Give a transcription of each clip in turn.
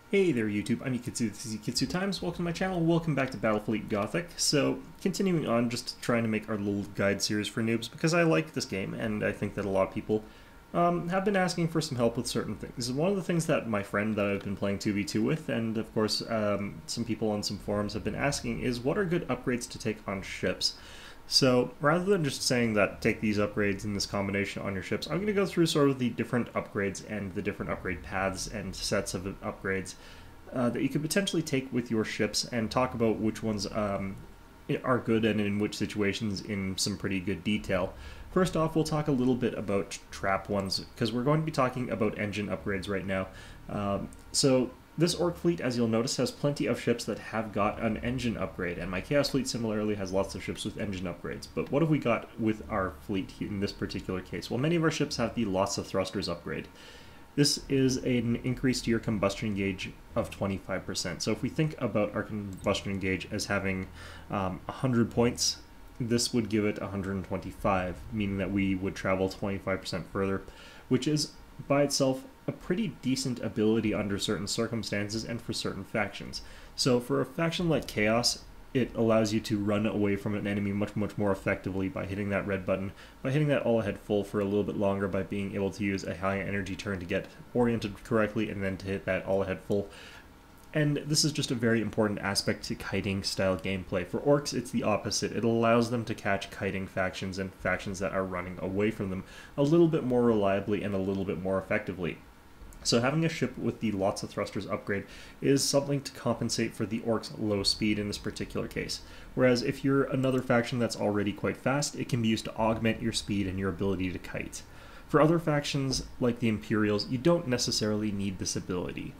Hey there YouTube, I'm Yukitsu, this is Yukitsu Times, welcome to my channel, welcome back to Battlefleet Gothic. So, continuing on, just trying to make our little guide series for noobs, because I like this game, and I think that a lot of people have been asking for some help with certain things. One of the things that my friend that I've been playing 2v2 with, and of course some people on some forums have been asking, is what are good upgrades to take on ships? So rather than just saying that take these upgrades in this combination on your ships, I'm going to go through sort of the different upgrades and the different upgrade paths and sets of upgrades that you could potentially take with your ships and talk about which ones are good and in which situations in some pretty good detail. First off, we'll talk a little bit about trap ones, because we're going to be talking about engine upgrades right now. So this Orc fleet, as you'll notice, has plenty of ships that have got an engine upgrade, and my Chaos fleet similarly has lots of ships with engine upgrades. But what have we got with our fleet in this particular case? Well, many of our ships have the lots of thrusters upgrade. This is an increase to your combustion gauge of 25%. So if we think about our combustion gauge as having 100 points, this would give it 125, meaning that we would travel 25% further, which is by itself a pretty decent ability under certain circumstances and for certain factions. So for a faction like Chaos, it allows you to run away from an enemy much more effectively by hitting that red button, by hitting that all ahead full for a little bit longer, by being able to use a high energy turn to get oriented correctly and then to hit that all ahead full. And this is just a very important aspect to kiting style gameplay. For Orcs, it's the opposite. It allows them to catch kiting factions and factions that are running away from them a little bit more reliably and a little bit more effectively. So having a ship with the lots of thrusters upgrade is something to compensate for the Orcs' low speed in this particular case. Whereas if you're another faction that's already quite fast, it can be used to augment your speed and your ability to kite. For other factions, like the Imperials, you don't necessarily need this ability.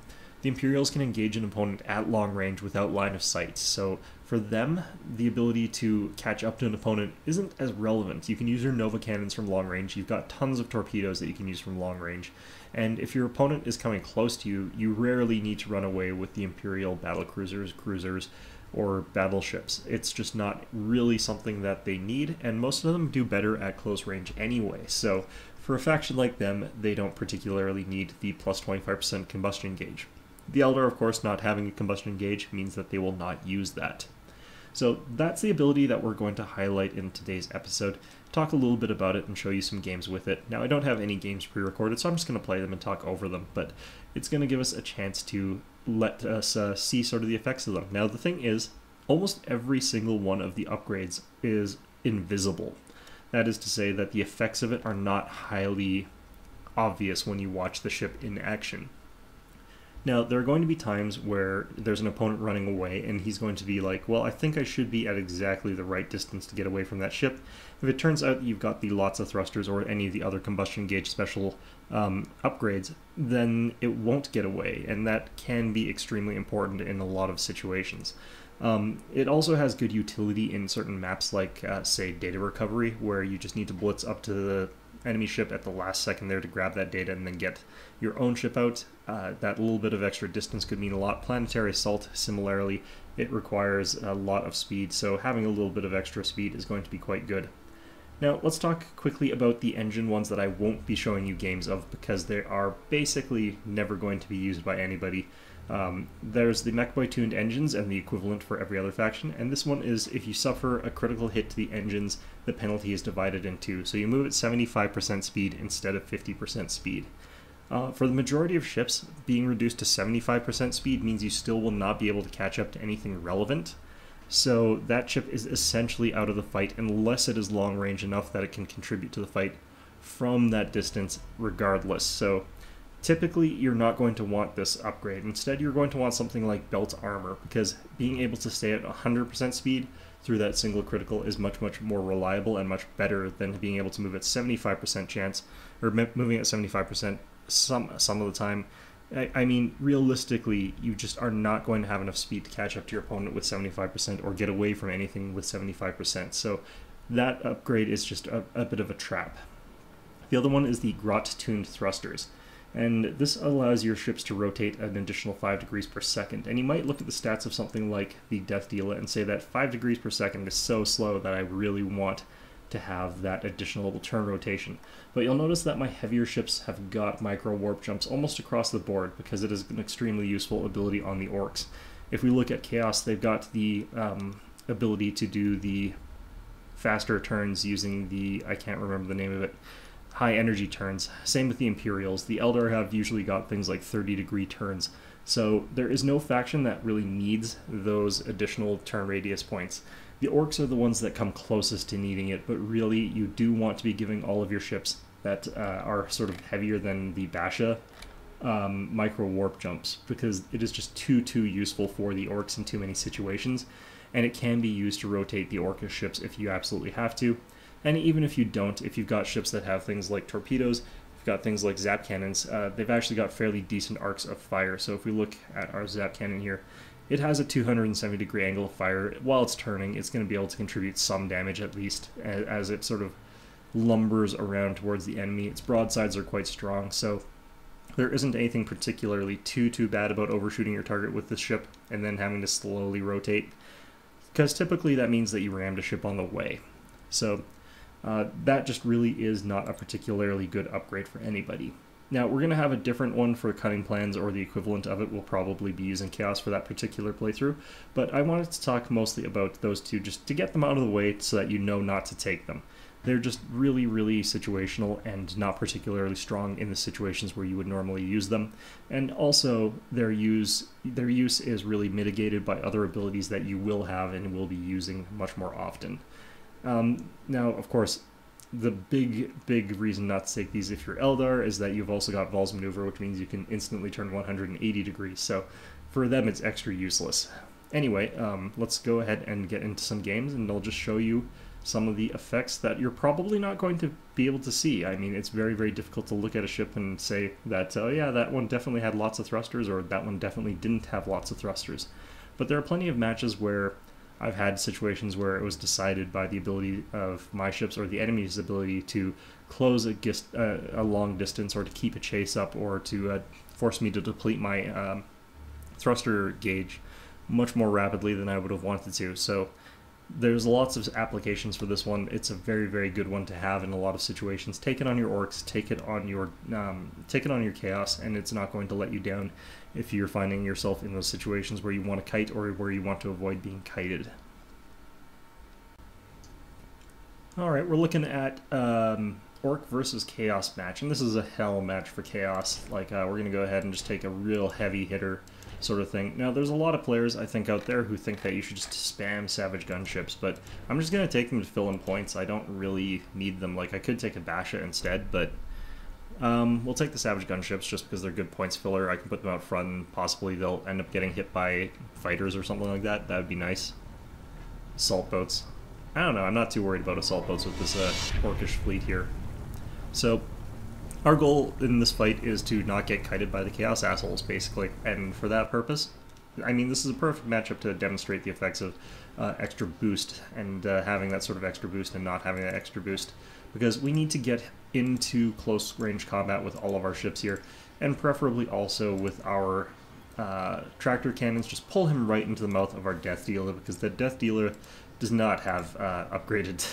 The Imperials can engage an opponent at long range without line of sight, so for them, the ability to catch up to an opponent isn't as relevant. You can use your Nova Cannons from long range, you've got tons of torpedoes that you can use from long range, and if your opponent is coming close to you, you rarely need to run away with the Imperial battlecruisers, cruisers, or battleships. It's just not really something that they need, and most of them do better at close range anyway, so for a faction like them, they don't particularly need the plus 25% combustion gauge. The Alta, of course, not having a combustion gauge means that they will not use that. So that's the ability that we're going to highlight in today's episode, talk a little bit about it and show you some games with it. Now, I don't have any games pre-recorded, so I'm just going to play them and talk over them, but it's going to give us a chance to let us see sort of the effects of them. Now, the thing is, almost every single one of the upgrades is invisible. That is to say that the effects of it are not highly obvious when you watch the ship in action. Now, there are going to be times where there's an opponent running away, and he's going to be like, well, I think I should be at exactly the right distance to get away from that ship. If it turns out that you've got the lots of thrusters or any of the other combustion gauge special upgrades, then it won't get away, and that can be extremely important in a lot of situations. It also has good utility in certain maps like, say, data recovery, where you just need to blitz up to the enemy ship at the last second there to grab that data and then get your own ship out. That little bit of extra distance could mean a lot. Planetary Assault, similarly, it requires a lot of speed, so having a little bit of extra speed is going to be quite good. Now, let's talk quickly about the engine ones that I won't be showing you games of, because they are basically never going to be used by anybody. There's the Mechboy tuned engines and the equivalent for every other faction, and this one is if you suffer a critical hit to the engines, the penalty is divided in two, so you move at 75% speed instead of 50% speed. For the majority of ships, being reduced to 75% speed means you still will not be able to catch up to anything relevant, so that ship is essentially out of the fight unless it is long range enough that it can contribute to the fight from that distance regardless. So typically, you're not going to want this upgrade. Instead, you're going to want something like Belt Armor, because being able to stay at 100% speed through that single critical is much more reliable and much better than being able to move at 75% chance, or moving at 75% some of the time. I mean, realistically, you just are not going to have enough speed to catch up to your opponent with 75% or get away from anything with 75%, so that upgrade is just a bit of a trap. The other one is the Grot-tuned thrusters, and this allows your ships to rotate an additional 5 degrees per second. And you might look at the stats of something like the Death Dealer and say that 5 degrees per second is so slow that I really want to have that additional turn rotation. But you'll notice that my heavier ships have got micro warp jumps almost across the board because it is an extremely useful ability on the orcs. If we look at Chaos, they've got the ability to do the faster turns using the, I can't remember the name of it, high energy turns. Same with the Imperials. The Eldar have usually got things like 30-degree turns. So there is no faction that really needs those additional turn radius points. The orcs are the ones that come closest to needing it, but really you do want to be giving all of your ships that are sort of heavier than the Basha micro warp jumps, because it is just too useful for the orcs in too many situations, and it can be used to rotate the orca ships if you absolutely have to. And even if you don't, if you've got ships that have things like torpedoes, you've got things like zap cannons, they've actually got fairly decent arcs of fire. So if we look at our zap cannon here, it has a 270-degree angle of fire. While it's turning, it's going to be able to contribute some damage at least as it sort of lumbers around towards the enemy. Its broadsides are quite strong, so there isn't anything particularly too bad about overshooting your target with this ship and then having to slowly rotate, because typically that means that you rammed a ship on the way. So that just really is not a particularly good upgrade for anybody. Now, we're going to have a different one for cutting plans, or the equivalent of it. We'll probably be using Chaos for that particular playthrough, but I wanted to talk mostly about those two just to get them out of the way so that you know not to take them. They're just really situational and not particularly strong in the situations where you would normally use them, and also their use is really mitigated by other abilities that you will have and will be using much more often. Now, of course, the big reason not to take these if you're Eldar is that you've also got Vol's Maneuver, which means you can instantly turn 180 degrees, so for them it's extra useless. Anyway, let's go ahead and get into some games, and I'll just show you some of the effects that you're probably not going to be able to see. I mean, it's very difficult to look at a ship and say that, oh yeah, that one definitely had lots of thrusters, or that one definitely didn't have lots of thrusters. But there are plenty of matches where I've had situations where it was decided by the ability of my ships or the enemy's ability to close a long distance, or to keep a chase up, or to force me to deplete my thruster gauge much more rapidly than I would have wanted to. So there's lots of applications for this one. It's a very good one to have in a lot of situations. Take it on your orcs, take it on your chaos, and it's not going to let you down if you're finding yourself in those situations where you want to kite or where you want to avoid being kited. Alright, we're looking at orc versus chaos match, and this is a hell match for chaos. Like, we're going to go ahead and just take a real heavy hitter sort of thing. Now, there's a lot of players, I think, out there who think that you should just spam Savage Gunships, but I'm just going to take them to fill in points. I don't really need them. Like, I could take a Basha instead, but we'll take the Savage Gunships just because they're good points filler. I can put them out front, and possibly they'll end up getting hit by fighters or something like that. That would be nice. Assault boats. I don't know, I'm not too worried about assault boats with this orcish fleet here. So, our goal in this fight is to not get kited by the Chaos assholes, basically, and for that purpose, I mean, this is a perfect matchup to demonstrate the effects of extra boost, and having that sort of extra boost and not having that extra boost, because we need to get into close range combat with all of our ships here, and preferably also with our tractor cannons. Just pull him right into the mouth of our Death Dealer, because the Death Dealer does not have upgraded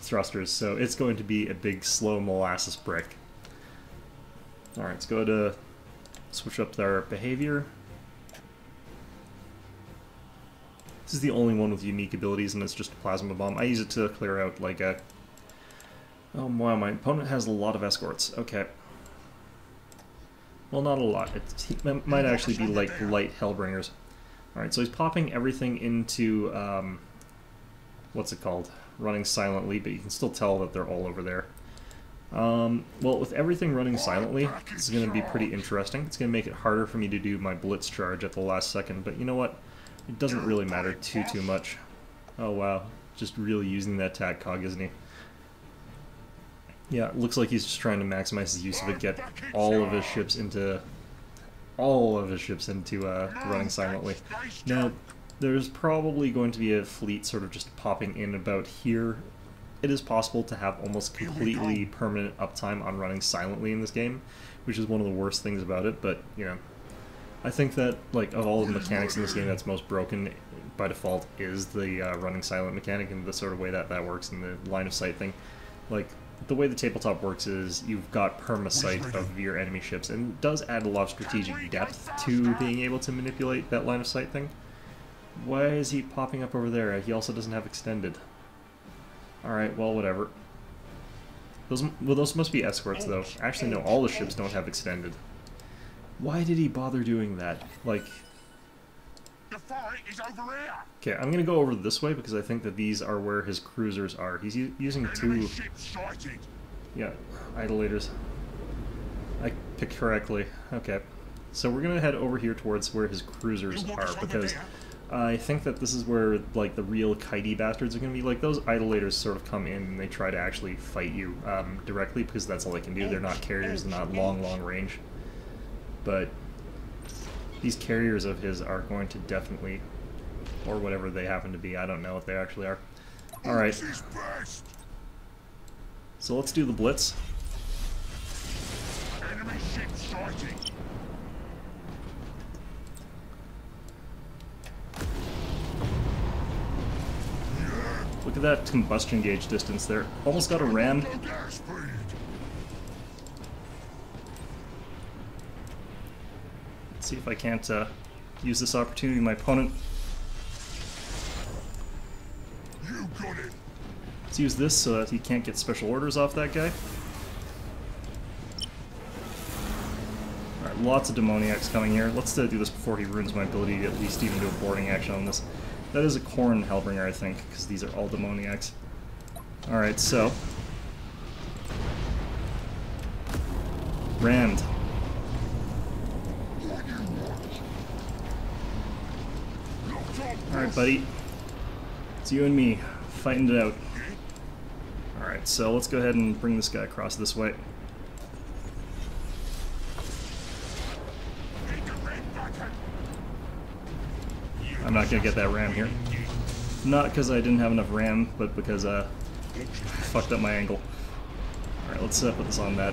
thrusters, so it's going to be a big slow molasses brick. Alright, let's go to switch up our behavior. This is the only one with unique abilities, and it's just a plasma bomb. I use it to clear out like a... Oh wow, my opponent has a lot of escorts. Okay. Well, not a lot. It might actually be like light Hellbringers. Alright, so he's popping everything into, what's it called? Running silently, but you can still tell that they're all over there. Well, with everything running silently, this is going to be pretty interesting. It's going to make it harder for me to do my blitz charge at the last second, but you know what? It doesn't really matter too much. Oh wow, just really using that tack cog, isn't he? Yeah, it looks like he's just trying to maximize his use of it, get all of his ships into running silently. Now, there's probably going to be a fleet sort of just popping in about here. It is possible to have almost completely permanent uptime on running silently in this game, which is one of the worst things about it, but, you know, I think that, like, of all the mechanics in this game that's most broken by default is the running silent mechanic and the sort of way that that works and the line of sight thing. Like, the way the tabletop works is you've got perma-sight of your enemy ships, and it does add a lot of strategic depth to being able to manipulate that line of sight thing. Why is he popping up over there? He also doesn't have extended. Alright, well, whatever. Those must be escorts, though. Actually, no, all the ships don't have extended. Why did he bother doing that? Like... The fight is over here. Okay, I'm gonna go over this way because I think that these are where his cruisers are. He's using two... Yeah, idolators. I picked correctly. Okay. So we're gonna head over here towards where his cruisers are because I think that this is where, like, the real kitey bastards are gonna be. Like, those idolators sort of come in and they try to actually fight you directly because that's all they can do. They're not carriers, they're not long range. But these carriers of his are going to definitely, or whatever they happen to be, I don't know what they actually are. Alright. So let's do the blitz. Enemy ship sighting. Look at that combustion gauge distance there. Almost got a ram. Let's see if I can't use this opportunity. My opponent. You got it. Let's use this so that he can't get special orders off that guy. Alright, lots of demoniacs coming here. Let's do this before he ruins my ability to at least even do a boarding action on this. That is a Corn Hellbringer, I think, because these are all demoniacs. Alright, so... rammed. Alright, buddy. It's you and me, fighting it out. Alright, so let's go ahead and bring this guy across this way. I'm not gonna get that ram here. Not because I didn't have enough ram, but because I fucked up my angle. Alright, let's put this on that.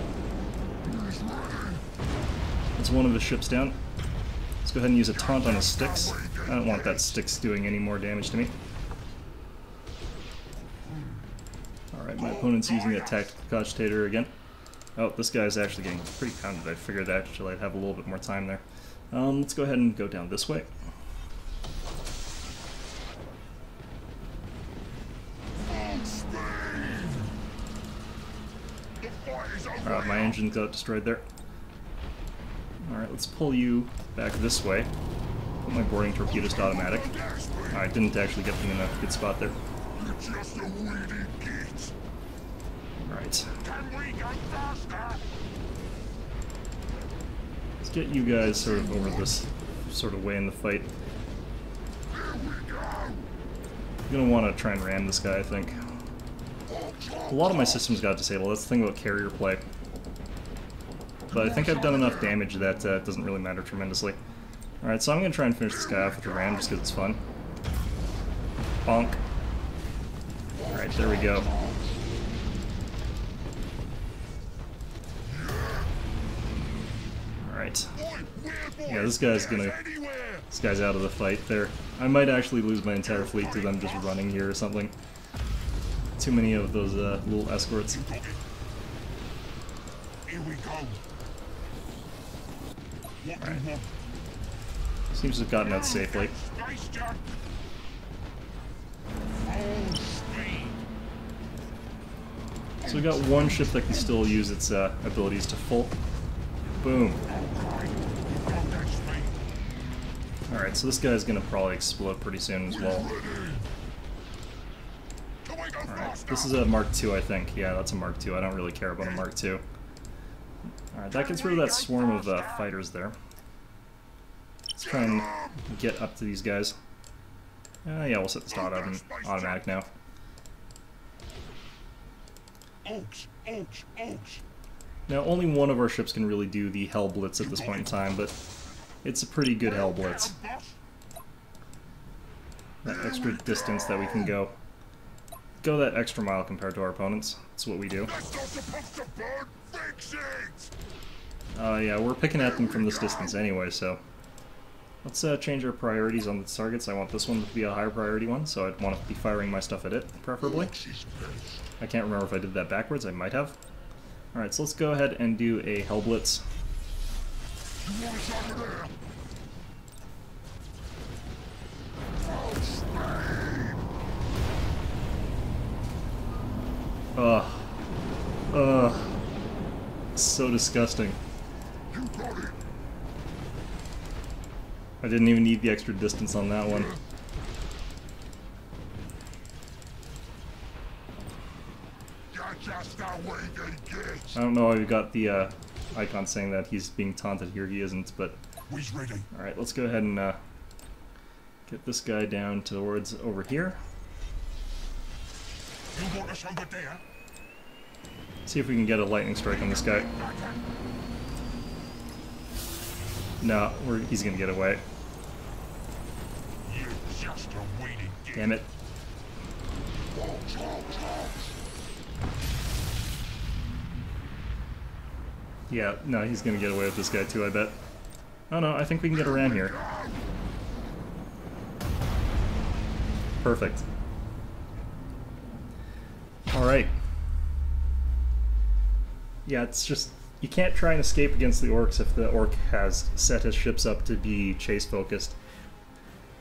That's one of his ships down. Let's go ahead and use a taunt on his sticks. I don't want that sticks doing any more damage to me. Alright, my opponent's using a tactical cogitator again. Oh, this guy's actually getting pretty pounded. I figured actually I'd have a little bit more time there. Let's go ahead and go down this way. My engine got destroyed there. Alright, let's pull you back this way. Put my boarding torpedoes to automatic. I didn't actually get them in a good spot there. Alright. Let's get you guys sort of over this sort of way in the fight. I'm gonna want to try and ram this guy, I think. A lot of my systems got disabled. That's the thing about carrier play. But I think I've done enough damage that it doesn't really matter tremendously. Alright, so I'm going to try and finish this guy off with a ram just because it's fun. Bonk. Alright, there we go. Alright. Yeah, this guy's out of the fight there. I might actually lose my entire fleet to them just running here or something. Too many of those little escorts. Here we go. Alright. Seems to have gotten out safely. So we got one ship that can still use its abilities to full. Boom. Alright, so this guy's gonna probably explode pretty soon as well. Alright, this is a Mark II, I think. Yeah, that's a Mark II. I don't really care about a Mark II. Alright, that gets rid of that swarm of fighters there. Let's try and get up to these guys. Yeah, we'll set this to automatic now. Now, only one of our ships can really do the Hell Blitz at this point in time, but it's a pretty good Hell Blitz. That extra distance that we can go. Go that extra mile compared to our opponents. That's what we do. Yeah, we're picking at them from this distance anyway, so Let's change our priorities on the targets. I want this one to be a higher priority one, so I'd want to be firing my stuff at it, preferably. I can't remember if I did that backwards, I might have. Alright, so let's go ahead and do a Hell Blitz. Ugh. Ugh. So disgusting. I didn't even need the extra distance on that one. I don't know why we got the icon saying that he's being taunted here. He isn't, but... Alright, let's go ahead and get this guy down towards over here. You want us over there? See if we can get a lightning strike on this guy. No, he's gonna get away. You're just a waiting game. Damn it. Yeah, no, he's gonna get away with this guy too, I bet. Oh no, I think we can get around here. Perfect. Alright. Yeah, it's just... You can't try and escape against the orcs if the orc has set his ships up to be chase-focused.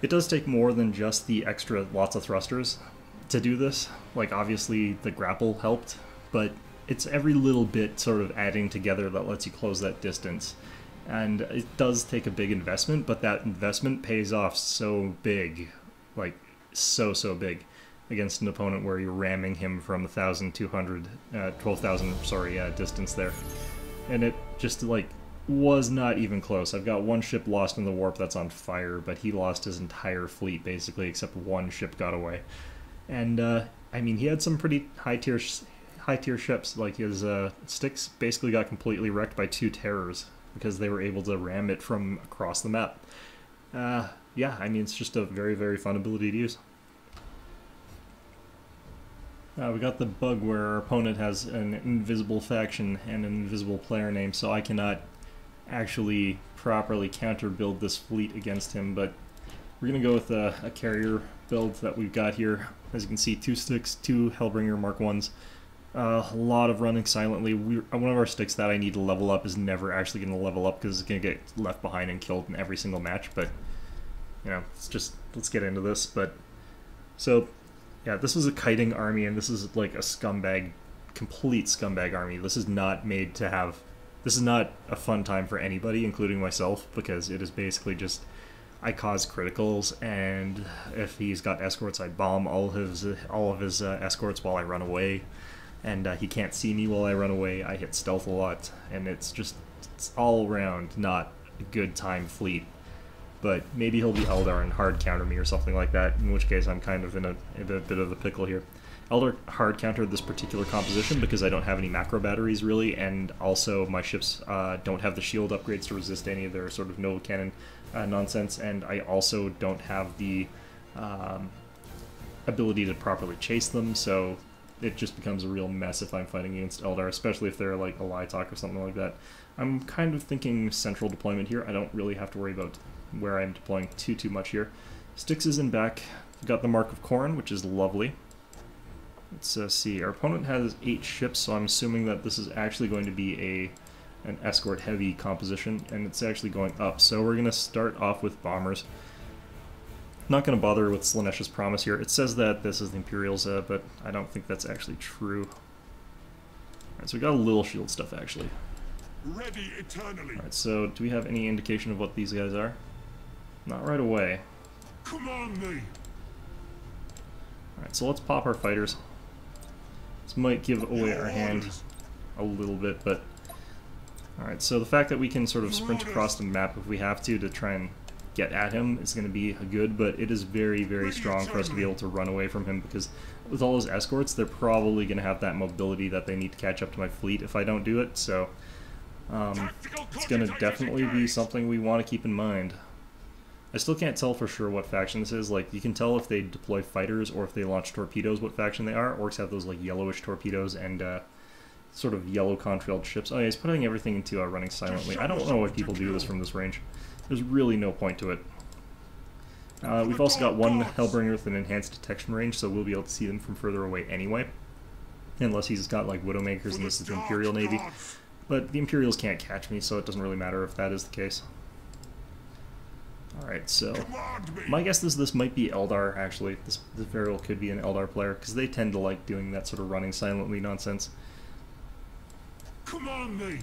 It does take more than just the extra lots of thrusters to do this. Like, obviously the grapple helped, but it's every little bit sort of adding together that lets you close that distance. And it does take a big investment, but that investment pays off so big. Like, so big. Against an opponent where you're ramming him from 12,000, sorry, distance there. And it just, like, was not even close. I've got one ship lost in the warp that's on fire, but he lost his entire fleet, basically, except one ship got away. And, I mean, he had some pretty high-tier ships. Like, his sticks basically got completely wrecked by 2 terrors, because they were able to ram it from across the map. Yeah, I mean, it's just a very, very fun ability to use. We got the bug where our opponent has an invisible faction and an invisible player name, so I cannot actually properly counter-build this fleet against him, but we're going to go with a carrier build that we've got here. As you can see, 2 sticks, 2 Hellbringer Mark 1s. A lot of running silently. One of our sticks that I need to level up is never actually going to level up because it's going to get left behind and killed in every single match, but, you know, let's get into this. But, so... Yeah, this was a kiting army, and this is like a scumbag, complete scumbag army. This is not made to have... This is not a fun time for anybody, including myself, because it is basically just... I cause criticals, and if he's got escorts, I bomb all of his escorts while I run away, and he can't see me while I run away. I hit stealth a lot, and it's all around not a good time fleet. But maybe he'll be Eldar and hard counter me or something like that, in which case I'm kind of in a bit of a pickle here. Eldar hard countered this particular composition because I don't have any macro batteries really, and also my ships don't have the shield upgrades to resist any of their sort of no cannon nonsense, and I also don't have the ability to properly chase them, so it just becomes a real mess if I'm fighting against Eldar, especially if they're like a Lightalk or something like that. I'm kind of thinking central deployment here. I don't really have to worry about where I'm deploying too much here. Styx is in back. We've got the Mark of Khorne, which is lovely. Let's see. Our opponent has 8 ships, so I'm assuming that this is actually going to be an escort-heavy composition, and it's actually going up. So we're going to start off with bombers. Not going to bother with Slaanesha's Promise here. It says that this is the Imperials, but I don't think that's actually true. Alright, so we got a little shield stuff, actually. Ready eternally. Alright, so do we have any indication of what these guys are? Not right away. Command me. Alright, so let's pop our fighters. This might give away our hand a little bit, but... Alright, so the fact that we can sort of sprint across the map if we have to try and get at him is going to be good, but it is very, very strong for us to be able to run away from him, because with all his escorts, they're probably going to have that mobility that they need to catch up to my fleet if I don't do it, so... it's going to definitely be something we want to keep in mind. I still can't tell for sure what faction this is. Like, you can tell if they deploy fighters or if they launch torpedoes what faction they are. Orcs have those, like, yellowish torpedoes, and sort of yellow contrailed ships. Oh yeah, he's putting everything into running silently. I don't know why people do this from this range. There's really no point to it. We've also got one Hellbringer with an enhanced detection range, so we'll be able to see them from further away anyway. Unless he's got like Widowmakers and this is the Imperial Navy. But the Imperials can't catch me, so it doesn't really matter if that is the case. Alright, so my guess is this might be Eldar, actually. This very well could be an Eldar player, because they tend to like doing that sort of running silently nonsense. Command me.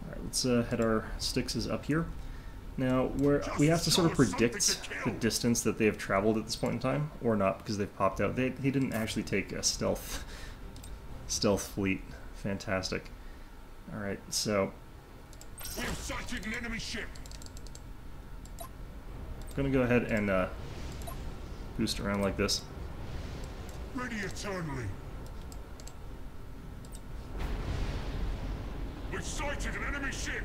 Alright, let's head our Styxes up here. Now, we have to sort of predict the distance that they have traveled at this point in time, or not, because they've popped out. He didn't actually take a stealth fleet. Fantastic. Alright, so... We have sighted an enemy ship. I'm gonna go ahead and boost around like this. Ready eternally. We've sighted an enemy ship.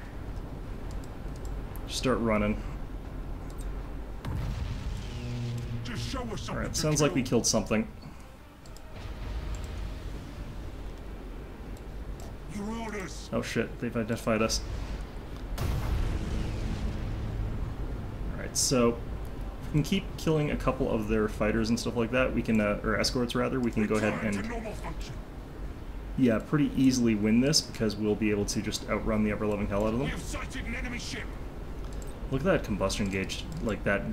Start running. Just show us something. Alright, sounds like we killed something. Your orders. Oh shit, they've identified us. Alright, so if we can keep killing a couple of their fighters and stuff like that, we can, or escorts rather, we can go ahead and, yeah, pretty easily win this, because we'll be able to just outrun the ever-loving hell out of them. We have sighted an enemy ship. Look at that combustion gauge, like that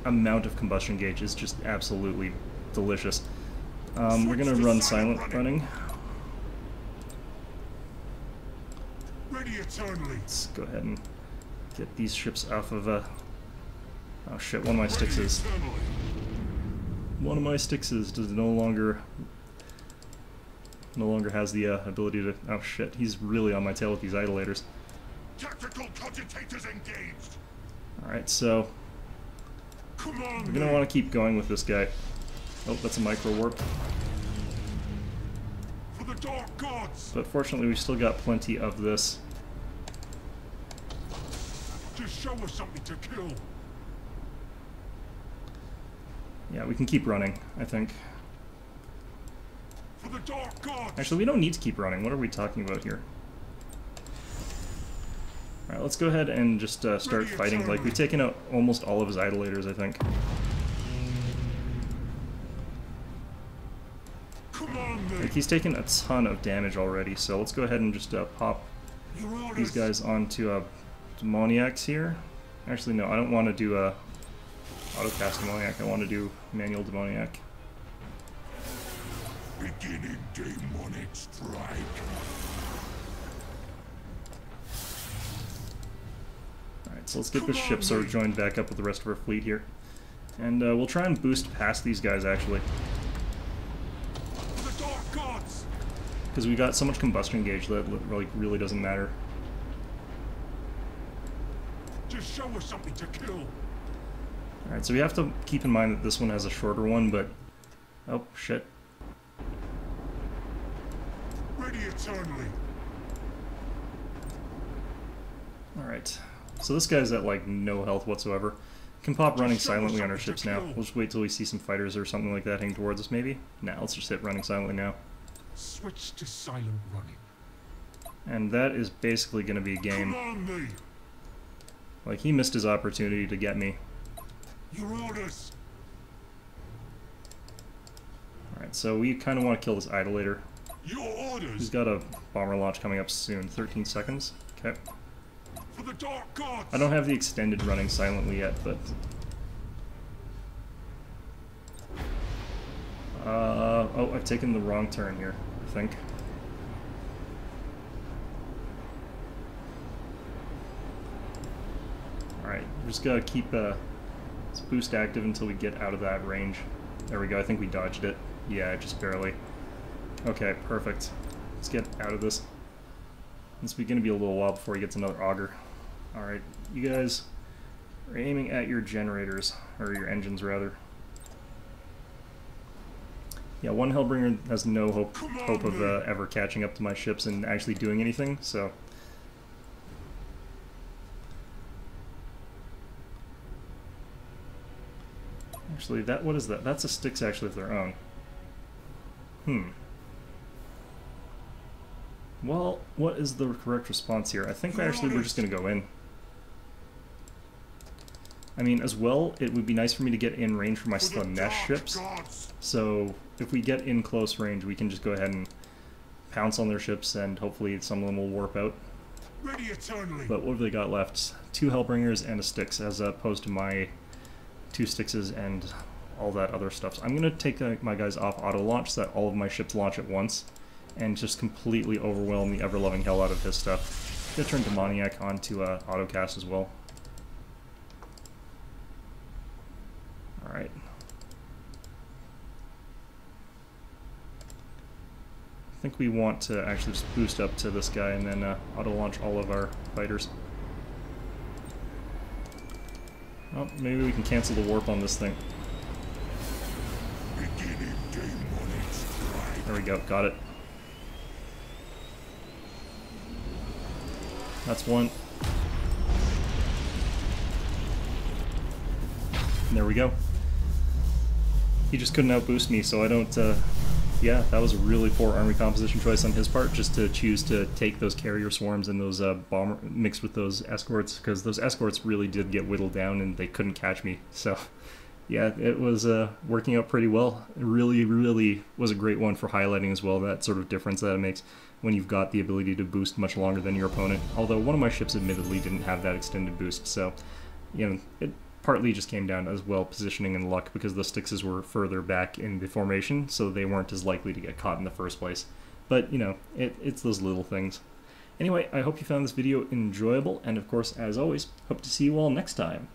amount of combustion gauge is just absolutely delicious. We're gonna run silent running. Ready eternally. Let's go ahead and get these ships off of oh shit, one of my Styxes. One of my Styxes does no longer has the ability to... Oh shit, he's really on my tail with these idolators. Tactical cogitators engaged. Alright, so we're gonna want to keep going with this guy. Oh, that's a micro warp. For the dark gods. But fortunately, we've still got plenty of this. Just show us something to kill. Yeah, we can keep running, I think. For the dark gods. Actually, we don't need to keep running. What are we talking about here? Alright, let's go ahead and just start fighting. Like, we've taken out almost all of his idolators, I think. Like, he's taken a ton of damage already, so let's go ahead and just pop these guys onto demoniacs here. Actually, no, I don't want to do autocast demoniac. I want to do manual demoniac. Beginning demonic strike. Alright, so let's get this ship sort of joined back up with the rest of our fleet here. And we'll try and boost past these guys, actually. Because we got so much combustion gauge that like really doesn't matter. Just show us something to kill. Alright, so we have to keep in mind that this one has a shorter one, but... Oh, shit. Ready eternally. Alright. So this guy's at, like, no health whatsoever. Can pop running silently on our ships now. We'll just wait till we see some fighters or something like that heading towards us, maybe? Nah, let's just hit running silently now. Switch to silent running. And that is basically going to be a game. Like, he missed his opportunity to get me. Your orders. Alright, so we kind of want to kill this idolator. Your orders. He's got a bomber launch coming up soon. 13 seconds. Okay. For the dark gods. I don't have the extended running silently yet, but... oh, I've taken the wrong turn here, I think. Alright, we're just gotta keep this boost active until we get out of that range. There we go, I think we dodged it. Yeah, just barely. Okay, perfect. Let's get out of this. It's gonna be a little while before he gets another auger. Alright, you guys are aiming at your generators, or your engines rather. Yeah, one Hellbringer has no hope of ever catching up to my ships and actually doing anything, so... Actually, what is that? That's a Styx actually of their own. Well, what is the correct response here? I think actually we're just going to go in. I mean, as well, it would be nice for me to get in range for my Slanesh ships. So if we get in close range, we can just go ahead and pounce on their ships, and hopefully some of them will warp out. Ready eternally. But what have they got left? 2 Hellbringers and a Styx, as opposed to my 2 Styxes and all that other stuff. So I'm going to take my guys off auto-launch so that all of my ships launch at once, and just completely overwhelm the ever-loving hell out of his stuff. I'm going to turn Demoniac onto auto-cast as well. Alright. I think we want to actually just boost up to this guy and then auto-launch all of our fighters. Oh, maybe we can cancel the warp on this thing. There we go, got it. That's one. And there we go. He just couldn't outboost me, so I don't, yeah, that was a really poor army composition choice on his part, just to choose to take those carrier swarms and those bomber mixed with those escorts, because those escorts really did get whittled down and they couldn't catch me. So, yeah, it was working out pretty well. It really, really was a great one for highlighting as well, that sort of difference that it makes when you've got the ability to boost much longer than your opponent. Although one of my ships admittedly didn't have that extended boost, so, you know, it partly just came down as well positioning and luck, because the Styxes were further back in the formation, so they weren't as likely to get caught in the first place. But, you know, it's those little things. Anyway, I hope you found this video enjoyable, and of course, as always, hope to see you all next time.